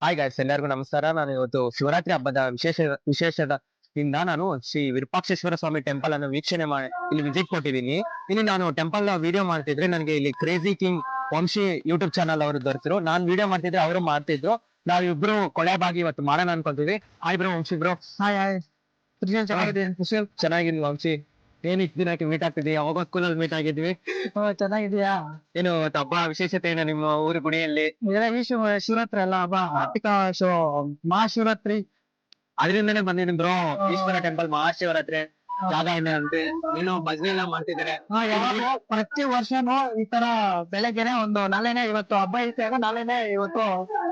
Hi guys, ಎಲ್ಲರಿಗೂ ನಮಸ್ಕಾರ. ನಾನು ಇವತ್ತು ಶಿವರಾತ್ರಿ ಹಬ್ಬದ ವಿಶೇಷದಿಂದ ನಾನು ಶ್ರೀ ವಿರೂಪಾಕ್ಷೇಶ್ವರ ಸ್ವಾಮಿ ಟೆಂಪಲ್ ಅನ್ನು ವೀಕ್ಷಣೆ ಮಾಡಿ ಇಲ್ಲಿ ವಿಸಿಟ್ ಕೊಟ್ಟಿದ್ದೀನಿ. ಇಲ್ಲಿ ನಾನು ಟೆಂಪಲ್ ವಿಡಿಯೋ ಮಾಡ್ತಿದ್ರೆ ನನಗೆ ಇಲ್ಲಿ crazy king Vamshi YouTube channel ಅವರು ದೊರೆತರು. ನಾನು ವಿಡಿಯೋ ಮಾಡ್ತಿದ್ರೆ ಅವರು ಮಾಡ್ತಿದ್ರು. ನಾವಿಬ್ರು ಕೊಳೆಬಾಗಿ ಇವತ್ತು ಮಾಡೋಣ ಅನ್ಕೊಂತೀವಿ. Hi bro, Vamshi bro. Hi hi. ಚೆನ್ನಾಗಿದ್ದೀನಿ ವಂಶಿ. ಏನ್ ಇಷ್ಟ ದಿನಕ್ಕೆ ಮೀಟ್ ಆಗ್ತಿದ್ವಿ, ಯಾವಾಗ ಸ್ಕೂಲಲ್ಲಿ ಮೀಟ್ ಆಗಿದ್ವಿ. ಚೆನ್ನಾಗಿದ್ಯಾ? ಏನು ಹಬ್ಬ ವಿಶೇಷತೆ ಏನು ನಿಮ್ಮ ಊರು ಗುಡಿಯಲ್ಲಿ? ಶಿವರಾತ್ರಿ ಅಲ್ಲ ಹಬ್ಬ, ಮಹಾಶಿವರಾತ್ರಿ. ಅದರಿಂದನೇ ಬಂದಿದ್ದೀನಿ ಬ್ರೋ. ಈಶ್ವರ ಟೆಂಪಲ್ ಮಹಾಶಿವರಾತ್ರಿ ಜಾಗ ಇದೆ ಅಂತೆ. ಏನೋ ಭಜನೆ ಎಲ್ಲ ಮಾಡ್ತಿದ್ದಾರೆ. ಪ್ರತಿ ವರ್ಷನೂ ಈ ತರ ಬೆಳಗ್ಗೆನೆ ನಾಳೆನೆ ಇವತ್ತು ಹಬ್ಬ ಐತೆ, ನಾಳೆನೆ ಇವತ್ತು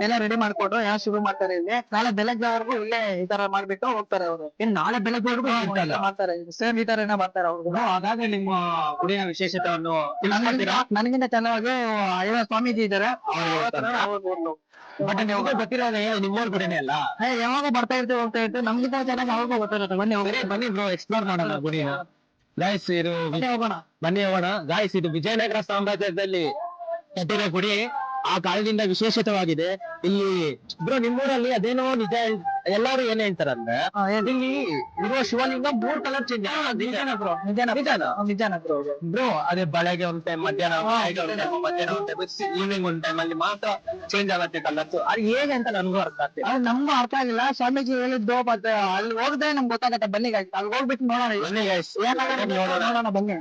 ಎಲ್ಲ ರೆಡಿ ಮಾಡ್ಕೊಂಡು ಎಲ್ಲ ಶುರು ಮಾಡ್ತಾರೆ. ಇಲ್ಲಿ ನಾಳೆ ಬೆಳಗ್ಗೆವರೆಗೂ ಇಲ್ಲೇ ಈ ತರ ಮಾಡ್ಬಿಟ್ಟು ಹೋಗ್ತಾರೆ ಅವರು. ಏನ್ ನಾಳೆ ಬೆಳಗ್ಗೆವರೆಗೂ ಮಾಡ್ತಾರೆ, ಸೇಮ್ ಈ ತರನೇ ಮಾಡ್ತಾರೆ ಅವ್ರು. ಹಾಗಾದ್ರೆ ನಿಮ್ಮ ಗುಡಿಯ ವಿಶೇಷತೆಯನ್ನು ತಿಳಿಸ್ಕೊಡ್ತೀರಾ? ನನಗಿಂತ ಚೆನ್ನಾಗಿ ಐವ ಸ್ವಾಮೀಜಿ ಇದಾರೆ. ಬಟ್ ನಿಮ್ಗೆ ಗೊತ್ತಿರೋದೇ ನಿಮ್ಮೂರ್ ಗುಡಿನೇ ಅಲ್ಲ. ಯಾವಾಗ ಬರ್ತಾ ಇರ್ತೀವಿ ಹೋಗ್ತಾ ಇರ್ತೀವಿ, ನಮ್ಗಿಂತ ಚೆನ್ನಾಗಿ ಅವ್ರಿಗೂ ಗೊತ್ತಿರುತ್ತೆ. ಬನ್ನಿ ಬ್ರೋ, ಎಕ್ಸ್ಪ್ಲೋರ್ ಮಾಡೋಣ ಗುಡಿನ. ಗಾಯ್ಸ್ ಇದು ಹೋಗೋಣ. ಬನ್ನಿ ಹೋಗೋಣ. ಗಾಯ್ಸ್ ಇದು ವಿಜಯನಗರ ಸಾಮ್ರಾಜ್ಯದಲ್ಲಿ ಕಟ್ಟಿರೋ ಗುಡಿ. ಆ ಕಾಲದಿಂದ ವಿಶೇಷಿತವಾಗಿದೆ. ಇಲ್ಲಿ ಬ್ರೋ ನಿಮ್ಮೂರಲ್ಲಿ ಅದೇನೋ ನಿಜ, ಎಲ್ಲಾರು ಏನ್ ಹೇಳ್ತಾರಂದ್ರೆ ಇಲ್ಲಿ ಇರುವ ಶಿವಲಿಂಗ 3 ಕಲರ್ ಚೇಂಜ್. ನಿಜಾನ ಬ್ರೋ ಅದೇ ಬೆಳಗ್ಗೆ ಒಂದ್ ಟೈಮ್, ಮಧ್ಯಾಹ್ನ ಈವ್ನಿಂಗ್ ಒಂದ್ ಟೈಮ್ ಅಲ್ಲಿ ಮಾತ್ರ ಚೇಂಜ್ ಆಗತ್ತೆ ಕಲರ್ಸ್. ಅದು ಹೇಗೆ ಅಂತ ನನ್ಗೂ ಅರ್ಥ ಆಗ್ತಿಲ್ಲ. ಅದು ನಮ್ಗೂ ಅರ್ಥ ಆಗಿಲ್ಲ. ಸ್ವಾಮೀಜಿ ಹೇಳಿದ್ದು, ಮತ್ತೆ ಅಲ್ಲಿ ಹೋಗದೆ ನಮ್ಗೆ ಗೊತ್ತಾಗತ್ತೆ. ಬನ್ನಿ guys, ಅಲ್ಲಿ ಹೋಗ್ಬಿಟ್ಟು ನೋಡೋಣ. ಬನ್ನಿ guys, ನೋಡೋಣ ಬನ್ನಿ.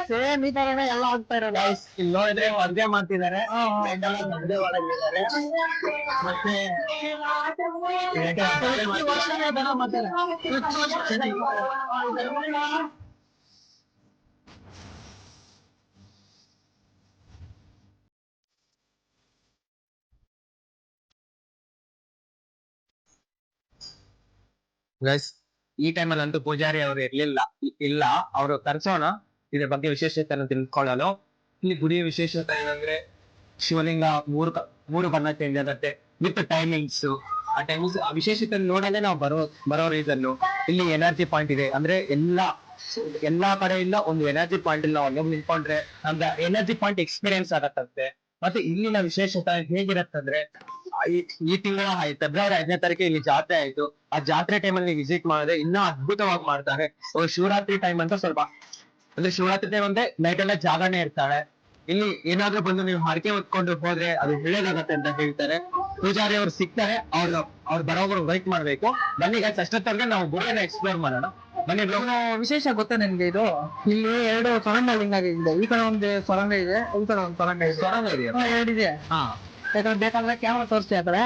ಸೇಮ್ ಈ ತರನೇ ಎಲ್ಲ ಆಗ್ತಾ ಇರೋದು. ಗೈಸ್ ಇಲ್ಲಿ ನೋಡಿದ್ರೆ ಅರ್ಜೆ ಮಾಡ್ತಿದ್ದಾರೆ. ಮತ್ತೆ ಗೈಸ್ ಈ ಟೈಮಲ್ಲಿ ಅಂತೂ ಪೂಜಾರಿ ಅವರು ಇಲ್ಲ ಅವರು ಕರ್ಸೋಣ ಇದ್ರ ಬಗ್ಗೆ ವಿಶೇಷತೆಯನ್ನು ತಿಳ್ಕೊಳ್ಳಲು. ಇಲ್ಲಿ ಗುಡಿಯ ವಿಶೇಷತೆ ಏನಂದ್ರೆ ಶಿವಲಿಂಗ ಮೂರು ಬಣ್ಣ ಚೇಂಜ್ ಆಗುತ್ತೆ ವಿತ್ ಟೈಮಿಂಗ್ಸ್. ಆ ಟೈಮಿಂಗ್ಸ್ ಆ ವಿಶೇಷತೆ ನೋಡಲೇ ನಾವು ಬರೋ ರೀಸನ್. ಇಲ್ಲಿ ಎನರ್ಜಿ ಪಾಯಿಂಟ್ ಇದೆ, ಅಂದ್ರೆ ಎಲ್ಲಾ ಕಡೆಯಿಂದ ಒಂದು ಎನರ್ಜಿ ಪಾಯಿಂಟ್ ಇಲ್ಲ ಒಳಗೆ ನಿಂತ್ಕೊಂಡ್ರೆ ನಮ್ಗೆ ಎನರ್ಜಿ ಪಾಯಿಂಟ್ ಎಕ್ಸ್ಪೀರಿಯನ್ಸ್ ಆಗತ್ತಂತೆ. ಮತ್ತೆ ಇಲ್ಲಿನ ವಿಶೇಷತೆ ಹೇಗಿರತ್ತಂದ್ರೆ ಈ ತಿಂಗಳ ಫೆಬ್ರವರಿ 5ನೇ ತಾರೀಕು ಇಲ್ಲಿ ಜಾತ್ರೆ ಆಯ್ತು. ಆ ಜಾತ್ರೆ ಟೈಮಲ್ಲಿ ವಿಸಿಟ್ ಮಾಡಿದ್ರೆ ಇನ್ನೂ ಅದ್ಭುತವಾಗಿ ಮಾಡ್ತಾರೆ. ಶಿವರಾತ್ರಿ ಟೈಮ್ ಅಂತ ಸ್ವಲ್ಪ, ಅಂದ್ರೆ ಶಿವರಾತ್ರಿ ಟೈಮ್ ಅಂದ್ರೆ ನೈಟ್ ಎಲ್ಲ ಜಾಗರಣೆ ಇರ್ತಾಳೆ. ಇಲ್ಲಿ ಏನಾದ್ರೂ ಬಂದು ನೀವು ಹರಕೆ ಹೊತ್ಕೊಂಡು ಹೋದ್ರೆ ಅದು ಒಳ್ಳೇದಾಗತ್ತೆ ಅಂತ ಹೇಳ್ತಾರೆ. ಪೂಜಾರಿ ಅವ್ರು ಸಿಗ್ತಾರೆ, ಅವ್ರು ಬರೋವ್ರು ವೈಟ್ ಮಾಡ್ಬೇಕು. ಬನ್ನಿ ಗೈಸ್, ಅಷ್ಟೊತ್ತವರೆಗೆ ನಾವು ಗುಡಿನ ಎಕ್ಸ್ಪ್ಲೋರ್ ಮಾಡೋಣ. ಬನ್ನಿ. ವಿಶೇಷ ಗೊತ್ತಾ ನಿನ್ಗೆ? ಇದು ಇಲ್ಲಿ 2 ಸೊರಂಗ ಲಿಂಗ ಇದೆ. ಈ ಕಡೆ ಒಂದು ಸೊರಂಗ ಇದೆ, ಈ ಕಡೆ ಒಂದು ಸೊರಂಗ ಇದೆ. ಎರಡಿದೆ. ಯಾಕಂದ್ರೆ ಬೇಕಾದ್ರೆ ಕ್ಯಾಮ್ರಾ ತೋರಿಸ್ತಿ. ಆ ಕಡೆ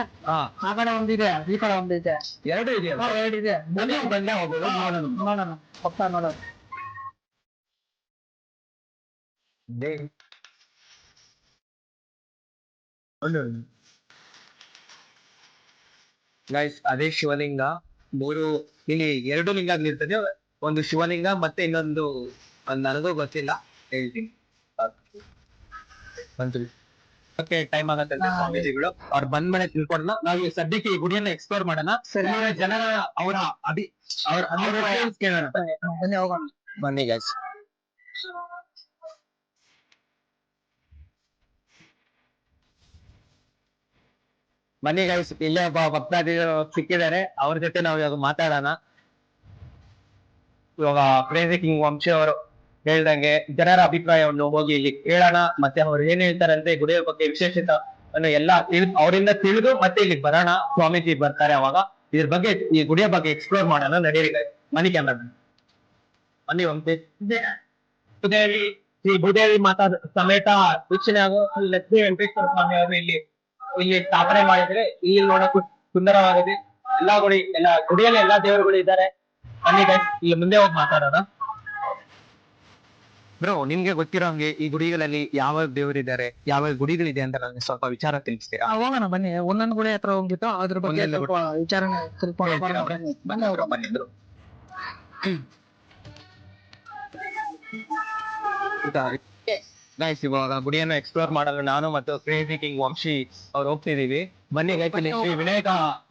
ಆ ಕಡೆ ಒಂದಿದೆ, ಈ ಕಡೆ ಒಂದಿದೆ. ಎರಡಿದೆ. ಬಂದೇ ಹೋಗೋದು. ನೋಡೋಣ, ಪಕ್ಕ ನೋಡೋಣ. ಗೈಸ್ ಅದೇ ಶಿವಲಿಂಗ. ಇಲ್ಲಿ 2 ಲಿಂಗಗಳಿರ್ತದೆ. ಒಂದು ಶಿವಲಿಂಗ ಮತ್ತೆ ಇನ್ನೊಂದು ನನಗೂ ಗೊತ್ತಿಲ್ಲ, ಹೇಳ್ತೀನಿ. ಓಕೆ, ಟೈಮ್ ಆಗತ್ತೆ ಸ್ವಾಮೀಜಿಗಳು ಅವ್ರು ಬಂದ್ಮೇಲೆ ತಿಳ್ಕೊಳ್ಳೋಣ. ನಾವು ಸದ್ಯಕ್ಕೆ ಈ ಗುಡಿಯನ್ನ ಎಕ್ಸ್ಪ್ಲೋರ್ ಮಾಡೋಣ. ಜನರ ಅವರ ಕೇಳೋಣ. ಬನ್ನಿ ಹೋಗೋಣ. ಬನ್ನಿ ಗೈಸ್. ಬನ್ನಿ ಗೈಸ್, ಇಲ್ಲೇ ಒಬ್ಬ ಭಕ್ತಾದಿಗಳು ಸಿಕ್ಕಿದ್ದಾರೆ. ಅವ್ರ ಜೊತೆ ನಾವು ಇವಾಗ ಮಾತಾಡೋಣ. ಇವಾಗ ಕ್ರೇಜಿ ಕಿಂಗ್ ವಂಶಿ ಅವರು ಹೇಳ್ದಂಗೆ ಜನರ ಅಭಿಪ್ರಾಯವನ್ನು ಹೋಗಿ ಇಲ್ಲಿ ಕೇಳೋಣ. ಮತ್ತೆ ಅವ್ರು ಏನ್ ಹೇಳ್ತಾರಂತೆ ಗುಡಿಯ ಬಗ್ಗೆ ವಿಶೇಷತೆ ಎಲ್ಲ ಅವರಿಂದ ತಿಳಿದು ಮತ್ತೆ ಇಲ್ಲಿಗೆ ಬರೋಣ. ಸ್ವಾಮೀಜಿ ಬರ್ತಾರೆ ಅವಾಗ ಇದ್ರ ಬಗ್ಗೆ, ಈ ಗುಡಿಯ ಬಗ್ಗೆ ಎಕ್ಸ್ಪ್ಲೋರ್ ಮಾಡೋಣ. ನಡೀರಿ ಮನಿ ಕ್ಯಾಮ್ರಾ. ಬನ್ನಿ ವಂಶಿ. ಶ್ರೀ ಭೂದೇವಿ ಮಾತಾ ಸಮೇತ ವೀಕ್ಷಣೆ ಆಗೋ ಲಕ್ಷ್ಮೀ ವೆಂಕಟೇಶ್ವರ ಸ್ವಾಮಿ ಅವರು ಇಲ್ಲಿ ಸ್ಥಾಪನೆ ಮಾಡಿದ್ರೆ ಇಲ್ಲಿ ನೋಡಕ್ಕೂ ಸುಂದರವಾಗಿದೆ. ಗುಡಿಯಲ್ಲಿ ಎಲ್ಲಾ ದೇವರುಗಳು ಇದ್ದಾರೆ. ಬನ್ನಿ ಗೈಸ್, ಇಲ್ಲಿ ಮುಂದೆ ಹೋಗಿ ಮಾತಾಡೋಣ. ಬ್ರೋ, ನಿಮ್ಗೆ ಗೊತ್ತಿರೋಂಗೆ ಈ ಗುಡಿಗಳಲ್ಲಿ ಯಾವ ದೇವರಿದ್ದಾರೆ, ಯಾವ ಗುಡಿಗಳಿದೆ ಅಂತ ನನಗೆ ಸ್ವಲ್ಪ ವಿಚಾರ ತಿಳಿಸ್ತೀರಾ? ಹೋಗೋಣ ಬನ್ನಿ. ಒಂದೊಂದು ಗುಡಿ ಹತ್ರ ಹೋಗ್ಬಿಟ್ಟು ಅದ್ರ ಬಗ್ಗೆ ವಿಚಾರಣೆ ಬನ್ನಿ ಬ್ರೋ. ಗೈಸ್ ಇವಾಗ ಗುಡಿಯನ್ನು ಎಕ್ಸ್ಪ್ಲೋರ್ ಮಾಡಲು ನಾನು ಮತ್ತು ಕ್ರೇಜಿ ಕಿಂಗ್ ವಂಶಿ ಅವ್ರು ಹೋಗ್ತಿದೀವಿ. ಬನ್ನಿ ಗೈಸ್, ಇಲ್ಲಿ ಶ್ರೀ ವಿನಾಯಕ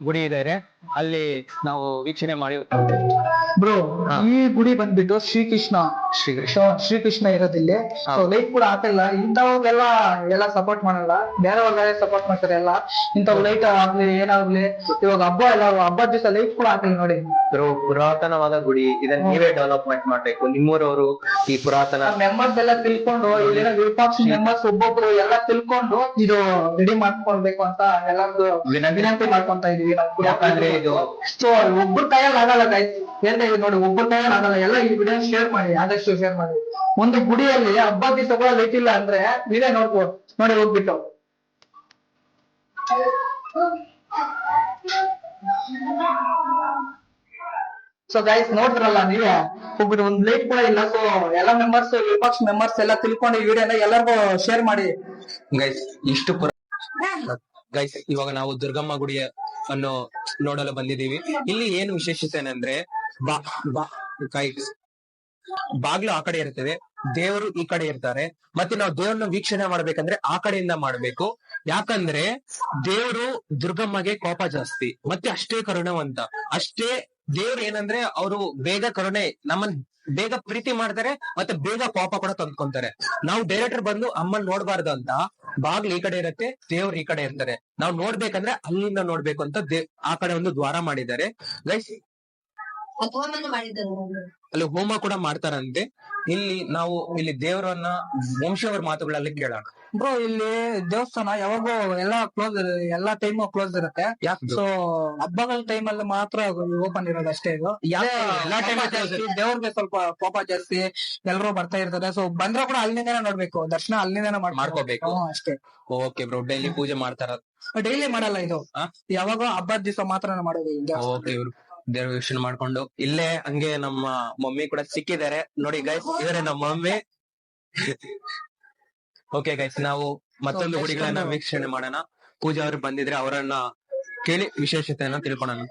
ಗುಡಿ ಇದ್ದಾರೆ, ಅಲ್ಲಿ ನಾವು ವೀಕ್ಷಣೆ ಮಾಡಿ ಬ್ರೋ ಹಾ. ಈ ಗುಡಿ ಬಂದ್ಬಿಟ್ಟು ಶ್ರೀಕೃಷ್ಣ ಶ್ರೀಕೃಷ್ಣ ಇರೋದಿಲ್ಲಿ. ಹಾ. ಸೊ ಲೈಟ್ ಕೂಡ ಹಾಕಲ್ಲ, ಇಂಥವ್ರಿಗೆಲ್ಲ ಎಲ್ಲ ಸಪೋರ್ಟ್ ಮಾಡಲ್ಲ, ಬೇರೆಯವ್ರಿಗೆಲ್ಲ ಸಪೋರ್ಟ್ ಮಾಡ್ತಾರೆ ಎಲ್ಲ. ಇಂಥವ್ ಲೈಟ್ ಆಗ್ಲಿ ಏನಾಗ್ಲಿ, ಇವಾಗ ಹಬ್ಬ ಎಲ್ಲ ಹಬ್ಬದ ದಿವಸ ಲೈಟ್ ಕೂಡ ಹಾಕಲ್ಲ ನೋಡಿ. ಪುರಾತನವಾದ ಗುಡಿ, ಇದನ್ನ ನೀವೇ ಡೆವಲಪ್ಮೆಂಟ್ ಮಾಡ್ಬೇಕು. ನಿಮ್ಮೂರವರು ಈ ಪುರಾತನ ಮೆಂಬರ್ಸ್ ಎಲ್ಲ ತಿಳ್ಕೊಂಡು, ಇಲ್ಲಿನ ವಿರೂಪಾಕ್ಷ ಮೆಂಬರ್ಸ್ ಒಬ್ಬೊಬ್ರು ಎಲ್ಲ ತಿಳ್ಕೊಂಡು ಇದು ರೆಡಿ ಮಾಡ್ಕೊಳ್ಬೇಕು ಅಂತ ಎಲ್ಲಾರ್ದು ವಿನಂತಿ ಮಾಡ್ಕೊಂತ ಇದೀವಿ ನಾವು. ಯಾಕಂದ್ರೆ ಇದು ಸೊ ಒಬ್ಬರ ಕೈಯಲ್ಲಿ ಆಗಲ್ಲ ಗೈಸ್, ಹೇಳ್ತಾ ಇದೀವಿ ನೋಡಿ, ಒಬ್ಬರ ಕೈಯಲ್ಲಿ ಆಗಲ್ಲ. ಎಲ್ಲ ಈ ವಿಡಿಯೋ ಶೇರ್ ಮಾಡಿ, ಆದಷ್ಟು ಶೇರ್ ಮಾಡಿ. ಒಂದು ಗುಡಿಯಲ್ಲಿ ಹಬ್ಬ ದಿವಸ ಕೂಡ ಲೈಟ್ ಇಲ್ಲ ಅಂದ್ರೆ ನೀವೇ ನೋಡ್ಬೋದು ನೋಡಿ ಹೋಗ್ಬಿಟ್ಟು. ಸೊ ಗೈಸ್ ನೋಡಿದ್ರಲ್ಲ ನೀವೇ, ಹೋಗ್ಬಿಟ್ಟು ಒಂದ್ ಲೈಟ್ ಕೂಡ ಇಲ್ಲ. ಸೊ ಎಲ್ಲ ಮೆಂಬರ್ಸ್, ವಿಪಕ್ಷ ಮೆಂಬರ್ಸ್ ಎಲ್ಲ ತಿಳ್ಕೊಂಡು ಈ ವಿಡಿಯೋನ ಎಲ್ಲರಿಗೂ ಶೇರ್ ಮಾಡಿ. ಗೈಸ್ ಗೈಸ್ ಇವಾಗ ನಾವು ದುರ್ಗಮ್ಮ ಗುಡಿಯ ಅನ್ನು ನೋಡಲು ಬಂದಿದ್ದೀವಿ. ಇಲ್ಲಿ ಏನು ವಿಶೇಷತೆ ಅಂದ್ರೆ ಬಾಗ್ಲು ಆ ಕಡೆ ಇರ್ತದೆ, ದೇವರು ಈ ಕಡೆ ಇರ್ತಾರೆ. ಮತ್ತೆ ನಾವು ದೇವ್ರನ್ನ ವೀಕ್ಷಣೆ ಮಾಡ್ಬೇಕಂದ್ರೆ ಆ ಕಡೆಯಿಂದ ಮಾಡ್ಬೇಕು. ಯಾಕಂದ್ರೆ ದೇವರು ದುರ್ಗಮ್ಮಗೆ ಕೋಪ ಜಾಸ್ತಿ, ಮತ್ತೆ ಅಷ್ಟೇ ಕರುಣವಂತ. ಅಷ್ಟೇ ದೇವ್ರು ಏನಂದ್ರೆ ಅವರು ಬೇಗ ಕರುಣೆ, ನಮ್ಮನ್ ಬೇಗ ಪ್ರೀತಿ ಮಾಡ್ತಾರೆ, ಮತ್ತೆ ಬೇಗ ಕೋಪ ಕೂಡ ತಂದ್ಕೊಂತಾರೆ. ನಾವು ಡೈರೆಕ್ಟರ್ ಬಂದು ಅಮ್ಮನ್ ನೋಡ್ಬಾರ್ದು ಅಂತ ಬಾಗ್ಲು ಈ ಕಡೆ ಇರತ್ತೆ, ದೇವ್ರು ಈ ಕಡೆ ಇರ್ತಾರೆ. ನಾವು ನೋಡ್ಬೇಕಂದ್ರೆ ಅಲ್ಲಿಂದ ನೋಡ್ಬೇಕು ಅಂತ ಆ ಕಡೆ ಒಂದು ದ್ವಾರ ಮಾಡಿದ್ದಾರೆ ಗೈಸ್. ಅಲ್ಲಿ ಹೋಮ ಕೂಡ ಮಾಡ್ತಾರಂತೆ. ಇಲ್ಲಿ ದೇವರನ್ನ ವಂಶವರ ಮಾತುಗಳಲ್ಲಿ ಕೇಳೋಣ. ಬ್ರೋ ಇಲ್ಲಿ ದೇವಸ್ಥಾನ ಯಾವಾಗೂ ಎಲ್ಲಾ ಕ್ಲೋಸ್, ಎಲ್ಲಾ ಟೈಮ್ ಕ್ಲೋಸ್ ಇರುತ್ತೆ. ಸೊ ಹಬ್ಬಗಳ ಟೈಮ್ ಅಲ್ಲಿ ಮಾತ್ರ ಓಪನ್ ಇರೋದು ಅಷ್ಟೇ. ಇದು ಎಲ್ಲಾ time ದೇವ್ರಿಗೆ ಸ್ವಲ್ಪ ಕೋಪ ಜಾಸ್ತಿ, ಎಲ್ರು ಬರ್ತಾ ಇರ್ತಾರೆ. ಸೊ ಬಂದ್ರೆ ಕೂಡ ಅಲ್ಲಿಂದಾನೆ ನೋಡ್ಬೇಕು, ದರ್ಶನ ಅಲ್ಲಿಂದಾನೆ ಮಾಡ್ಕೋಬೇಕು ಅಷ್ಟೇ. ಓಕೆ ಬ್ರೋ, ಡೈಲಿ ಪೂಜೆ ಮಾಡ್ತಾರ? ಡೈಲಿ ಮಾಡಲ್ಲ ಇದು, ಯಾವಾಗ ಹಬ್ಬದ ದಿವಸ ಮಾತ್ರ ಮಾಡೋದು ಇದು. ಓಕೆ, ಇವ್ರು ದೇವ್ರ ವೀಕ್ಷಣೆ ಮಾಡ್ಕೊಂಡು ಇಲ್ಲೇ ಹಂಗೆ ನಮ್ಮ ಮಮ್ಮಿ ಕೂಡ ಸಿಕ್ಕಿದ್ದಾರೆ ನೋಡಿ ಗೈಸ್, ಇವರೇ ನಮ್ಮ ಮಮ್ಮಿ. ಓಕೆ ಗೈಸ್, ನಾವು ಮತ್ತೊಂದು ಗುಡಿಗಳನ್ನ ವೀಕ್ಷಣೆ ಮಾಡೋಣ. ಪೂಜಾ ಅವರು ಬಂದಿದ್ರೆ ಅವರನ್ನ ಕೇಳಿ ವಿಶೇಷತೆಯನ್ನ ತಿಳ್ಕೊಳ್ಳೋಣ.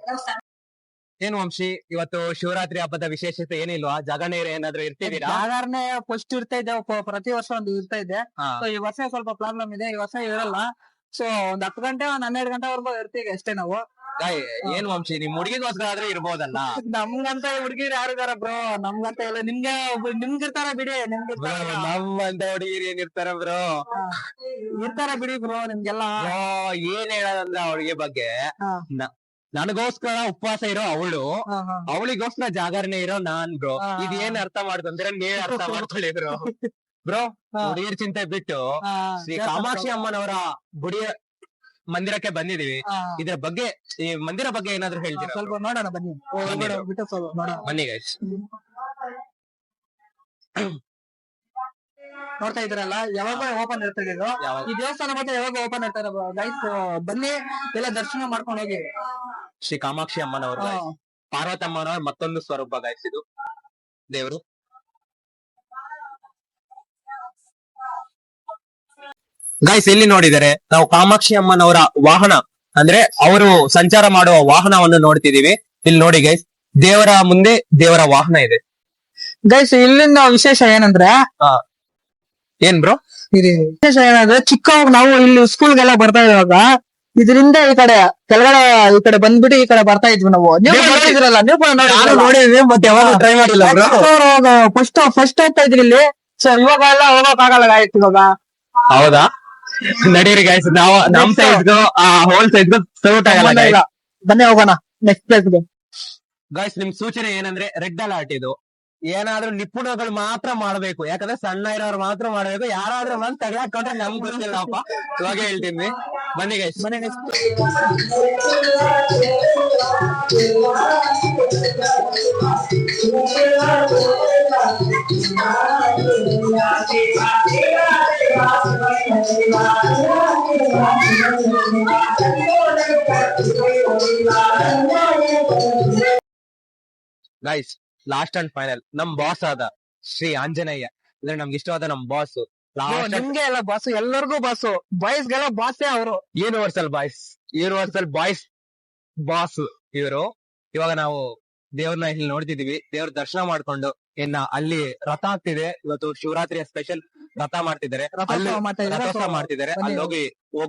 ಏನ್ ವಂಶಿ, ಇವತ್ತು ಶಿವರಾತ್ರಿ ಹಬ್ಬದ ವಿಶೇಷತೆ ಏನಿಲ್ವಾ? ಜಾಗರಣೆ ಏನಾದ್ರು ಇರ್ತಿದ್ದೀರಾ? ಜಾಗರಣೆ ಫಸ್ಟ್ ಇರ್ತಾ ಇದ್ದೆ, ಪ್ರತಿ ವರ್ಷ ಒಂದು ಇರ್ತಾ ಇದ್ದೆ. ಹಾ. ಸೊ ಈ ವರ್ಷ ಸ್ವಲ್ಪ ಪ್ರಾಬ್ಲಮ್ ಇದೆ, ಈ ವರ್ಷ ಇರಲ್ಲ. ಸೊ ಒಂದ್ 10 ಗಂಟೆ, ಒಂದ್ 12 ಗಂಟೆವರೆಗೂ ಇರ್ತೀವಿ ಅಷ್ಟೇ ನಾವು. ಏನ್ ವಂಶಿ, ನಿಮ್ ಹುಡುಗಿಗೋಸ್ಕರ ಆದ್ರೆ ಇರ್ಬೋದಲ್ಲ? ನಮ್ಗಂತ ಹುಡುಗಿರು ಯಾರಿದಾರ ಬ್ರೋ? ನಮ್ಗಂತ ಇಲ್ಲ, ನಿಮ್ಗಿರ್ತಾರ ಬಿಡಿ, ನಮ್ಮಂತ ಹುಡುಗಿರು ಏನಿರ್ತಾರ ಬ್ರೋ? ಇರ್ತಾರ ಬಿಡಿ ಬ್ರೋ ನಿಮ್ಗೆಲ್ಲ. ಏನ್ ಹೇಳೋದಂದ್ರೆ ಅವಳಿಗೆ ಬಗ್ಗೆ, ನನಗೋಸ್ಕರ ಉಪವಾಸ ಇರೋ ಅವಳು, ಅವಳಿಗೋಸ್ಕರ ಜಾಗರಣೆ ಇರೋ ನಾನ್ ಬ್ರೋ. ಇದೇನ್ ಅರ್ಥ ಮಾಡ್ಕೊಂತೀರ ನೀವೇ ಅರ್ಥ ಮಾಡ್ಕೊಳ್ಳಿ ಬ್ರೋ. ಬ್ರೋ ಹುಡುಗಿರ್ ಚಿಂತೆ ಬಿಟ್ಟು ಶ್ರೀ ಕಾಮಾಕ್ಷಿ ಅಮ್ಮನವರ ಗುಡಿಯ ಮಂದಿರಕ್ಕೆ ಬಂದಿದೀವಿ. ಇದ್ರ ಬಗ್ಗೆ, ಈ ಮಂದಿರ ಬಗ್ಗೆ ಏನಾದ್ರು ಹೇಳ್ತೀರಾ? ಸ್ವಲ್ಪ ನೋಡೋಣ ಬನ್ನಿ, ಬನ್ನಿ ಗೈಸ್. ನೋಡ್ತಾ ಇದ್ರಲ್ಲ, ಯಾವಾಗ ಓಪನ್ ಇರ್ತದೆ ಇದು. ಈ ದೇವಸ್ಥಾನ ಮತ್ತೆ ಯಾವಾಗ ಓಪನ್ ಇರ್ತಾರೆ ಗೈಸ್, ಬನ್ನಿ ಎಲ್ಲ ದರ್ಶನ ಮಾಡ್ಕೊಂಡು ಹೋಗಿ. ಶ್ರೀ ಕಾಮಾಕ್ಷಿ ಅಮ್ಮನವರು, ಪಾರ್ವತಮ್ಮನವರ ಮತ್ತೊಂದು ಸ್ವರೂಪ ಗೈಸ್ ಇದು ದೇವರು. ಗೈಸ್ ಇಲ್ಲಿ ನೋಡಿದರೆ ನಾವು ಕಾಮಾಕ್ಷಿ ಅಮ್ಮನವರ ವಾಹನ, ಅಂದ್ರೆ ಅವರು ಸಂಚಾರ ಮಾಡುವ ವಾಹನವನ್ನು ನೋಡ್ತಿದೀವಿ. ಇಲ್ಲಿ ನೋಡಿ ಗೈಸ್, ದೇವರ ಮುಂದೆ ದೇವರ ವಾಹನ ಇದೆ ಗೈಸ್. ಇಲ್ಲಿಂದ ವಿಶೇಷ ಏನಂದ್ರೆ, ಏನ್ ಬ್ರೋ ವಿಶೇಷ ಏನಂದ್ರೆ, ಚಿಕ್ಕವಾಗ ನಾವು ಇಲ್ಲಿ ಸ್ಕೂಲ್ಗೆಲ್ಲ ಬರ್ತಾ ಇರುವಾಗ ಇದರಿಂದ ಈ ಕಡೆ ಕೆಳಗಡೆ ಈ ಕಡೆ ಬಂದ್ಬಿಟ್ಟು ಈ ಕಡೆ ಬರ್ತಾ ಇದ್ವಿ ನಾವು. ನೀವು ನೋಡಿದ್ರಲ್ಲ, ನೀವು ಕೂಡ ನೋಡಿದ್ವಿ, ಮತ್ತೆ ಯಾವಾಗ ಟ್ರೈ ಮಾಡಿಲ್ಲ ಬ್ರೋ. ಫಸ್ಟ್ ಹೋಗ್ತಾ ಇದ್ರಿ ಇಲ್ಲಿ. ಸೊ ಇವಾಗ ಎಲ್ಲ ಹೋಗಕ್ ಆಗಲ್ಲ ಗಾಯ್ತು ಇವಾಗ. ಹೌದಾ? ನಡೀರಿ ಗೈಸ್, ನಾವು ನಮ್ ಸೈಜ್ಗೂ ಹೋಲ್ ಸೈಜ್ಗೂ ಸೌಟ್ ಆಗಲ್ಲ. ಬನ್ನಿ ಹೋಗೋಣ ನೆಕ್ಸ್ಟ್ ಪ್ಲೇಸ್ಗೆ. ಗೈಸ್ ನಿಮ್ ಸೂಚನೆ ಏನಂದ್ರೆ, ರೆಡ್ ಅಲರ್ಟ್ ಇದು. ಏನಾದ್ರೂ ನಿಪುಣಗಳು ಮಾತ್ರ ಮಾಡ್ಬೇಕು, ಯಾಕಂದ್ರೆ ಸಣ್ಣ ಇರೋರು ಮಾತ್ರ ಮಾಡ್ಬೇಕು. ಯಾರಾದ್ರೂ ಬಂದ್ ತಗೊಳಕೊಂಡ್ರೆ ನಮ್ಗೆ ಗೊತ್ತಿಲ್ಲಪ್ಪ, ಇವಾಗ ಹೇಳ್ತೀನಿ. ಬನ್ನಿ ಗೈಸ್. ಬನ್ನಿ next. Guys last and final, ನಮ್ ಬಾಸ್ ಆದ ಶ್ರೀ ಆಂಜನೇಯ ಅಂದ್ರೆ ನಮ್ಗೆ ಇಷ್ಟವಾದ ನಮ್ ಬಾಸ್. ನಿಮ್ಗೆ ಎಲ್ಲ ಬಾಸು, ಎಲ್ಲರಿಗೂ ಬಾಸು, ಬಾಯ್ಸ್ ಗೆಲ್ಲ ಬಾಸೇ ಅವರು. ಯೂನಿವರ್ಸಲ್ ಬಾಯ್ಸ್ ಬಾಸ್ ಇವರು. ಇವಾಗ ನಾವು ದೇವ್ರನ್ನ ಇಲ್ಲಿ ನೋಡ್ತಿದೀವಿ. ದೇವ್ರ ದರ್ಶನ ಮಾಡ್ಕೊಂಡು ಅಲ್ಲಿ ರಥ ಆಗ್ತಿದೆ. ಇವತ್ತು ಶಿವರಾತ್ರಿಯ ಸ್ಪೆಷಲ್ ರಥ ಮಾಡ್ತಿದ್ದಾರೆ, ರಥೋತ್ಸವ ಮಾಡ್ತಿದ್ದಾರೆ. ಅಲ್ಲಿ ಹೋಗಿ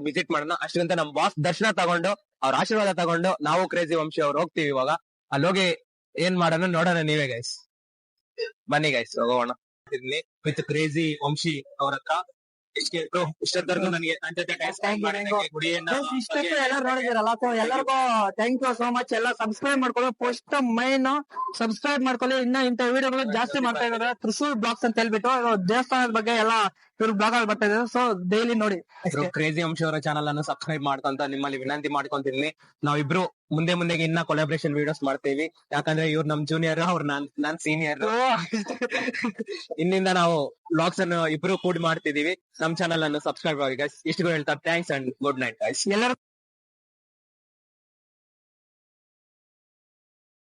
ವಿಸಿಟ್ ಮಾಡೋಣ. ಅಷ್ಟಂತ ನಮ್ ಬಾಸ್ ದರ್ಶನ ತಗೊಂಡು ಅವ್ರ ಆಶೀರ್ವಾದ ತಗೊಂಡು ನಾವು ಕ್ರೇಜಿ ವಂಶಿ ಅವ್ರು ಹೋಗ್ತೀವಿ. ಇವಾಗ ಅಲ್ಲಿ ಹೋಗಿ ಏನ್ ಮಾಡೋಣ ನೋಡೋಣ ನೀವೇ ಗೈಸ್. ಬನ್ನಿ ಗೈಸ್ ಹೋಗೋಣ ವಿತ್ ಕ್ರೇಜಿ ವಂಶಿ ಅವ್ರ ಹತ್ರ. ಇಷ್ಟೊತ್ತವರೆಗೂ ನನಗೆ ಇಷ್ಟಕ್ಕೆ ಎಲ್ಲ ನೋಡಿದಿರಲ್ಲ, ಸೊ ಎಲ್ಲರಿಗೂ ಥ್ಯಾಂಕ್ ಯು ಸೋ ಮಚ್. ಎಲ್ಲ ಸಬ್ಸ್ಕ್ರೈಬ್ ಮಾಡ್ಕೊಳ್ಳಿ, ಫಸ್ಟ್ ಮೈನ್ ಸಬ್ಸ್ಕ್ರೈಬ್ ಮಾಡ್ಕೊಳ್ಳಿ. ಇನ್ನ ಇಂತ ವಿಡಿಯೋಗಳು ಜಾಸ್ತಿ ಮಾಡ್ತಾ ಇದಾರೆ. ತ್ರಿಶೂಲ್ ಬ್ಲಾಗ್ಸ್ ಅಂತ ಹೇಳ್ಬಿಟ್ಟು ದೇವಸ್ಥಾನದ ಬಗ್ಗೆ ಎಲ್ಲ ಇವ್ರ ಬ್ಲಾಗ್ ಅಲ್ಲಿ ಬರ್ತಾ ಇದಾರೆ. ಸೊ ಡೈಲಿ ನೋಡಿ. ಕ್ರೇಜಿ ವಂಶಿ ಅವರ ಚಾನಲ್ ಅನ್ನು ಸಬ್ಸ್ಕ್ರೈಬ್ ಮಾಡ್ಕೊಂತ ನಿಮ್ಮಲ್ಲಿ ವಿನಂತಿ ಮಾಡ್ಕೊಂತೀನಿ. ನಾವಿಬ್ರು ಮುಂದೆ ಇನ್ನ ಕೊಲಾಬ್ರೇಷನ್ ವಿಡಿಯೋಸ್ ಮಾಡ್ತೀವಿ. ಯಾಕಂದ್ರೆ ಇವ್ರು ನಮ್ ಜೂನಿಯರ್, ಅವ್ರು ನಾನ್ ಸೀನಿಯರ್. ಇನ್ನಿಂದ ನಾವು ವ್ಲಾಗ್ಸ್ ಅನ್ನು ಇಬ್ರು ಕೂಡಿ ಮಾಡ್ತಿದೀವಿ. ನಮ್ ಚಾನಲ್ ಅನ್ನು ಸಬ್ಸ್ಕ್ರೈಬ್ ಆಗಿ ಗೈಸ್. ಇಷ್ಟು ಹೇಳ್ತಾ thanks and good night guys. ಎಲ್ಲರೂ